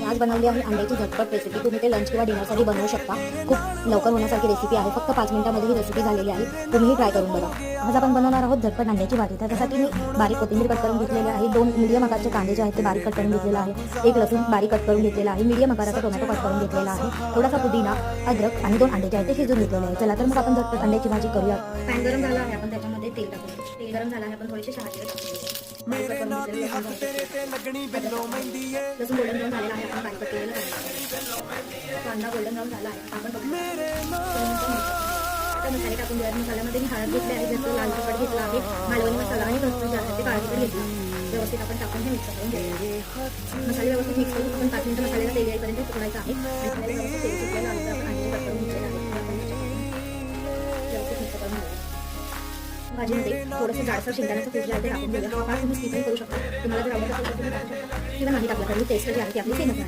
आज बनवली आहे अंड्याची झटपट रेसिपी। तुम्ही ते लंच किंवा डिनरसाठी बनवू शकता। खूप लवकर होण्यासारखी रेसिपी आहे। फक्त 5 मिनिटांमध्ये ही रेसिपी झालेली आहे। तुम्हीही ट्राय करून बघा। आज आपण बनवणार आहोत झटपट अंड्याची भाजी। त्यासाठी मी बारीक कोथिंबीर कट करून घेतलेली आहे। 2 मीडियम आकाराचे कांदे जे आहेत ते बारीक कट करून घेतलेला आहे। 1 लसूण बारीक कट करून घेतलेला आहे। मीडियम आकाराचा टोमॅटो कट करून घेतलेला आहे। थोडासा पुदिना, अद्रक आणि 2 अंडे जे आहेत ते शिजवून घेतलेले आहे। चला तर मग आपण झटपट अंड्याची भाजी करूया। पॅन गरम झाला आहे, आपण त्याच्यामध्ये तेल टाकूया। तेल गरम झाला आहे, आपण थोडीशी शहाजिरे टाकूया। लसूण गोल्डन ब्राऊन झालेला आहे, आपण बारीक कट केलेला कांदा गोल्डन ब्राऊन झाला आहे, आपण मसाले टाकून देऊया। मसाल्यामध्ये मी हळद घेतली आहे, जसं लाल तिखट घेतला आहे, मालवणी मसाला आणि कस्तुरी जे आहे ते काळा तिखट घेतला। व्यवस्थित आपण टाकून हे मिक्स करून घेऊया। मसाले व्यवस्थित मिक्स करून आपण 5 मिनिटं मसाल्याला तेल येईपर्यंत उकळायचं आहे। आणि व्यवस्थित तेल सुटल्यानंतर आपण अंडे कट करून घेतलेले आहे, व्यवस्थित मिक्स करून घेऊया। भाजीमध्ये थोडंसं जाडसर शेंगदाण्याचं कूट जे आहे ते टाकून घेऊया। हा पार्ट तुम्ही स्किप करू शकता। तुम्हाला जर आवडत असेल तर तुम्ही टाकू शकता किंवा नाही टाकला तरी टेस्ट जी आहे ती आपली सेमच आहे।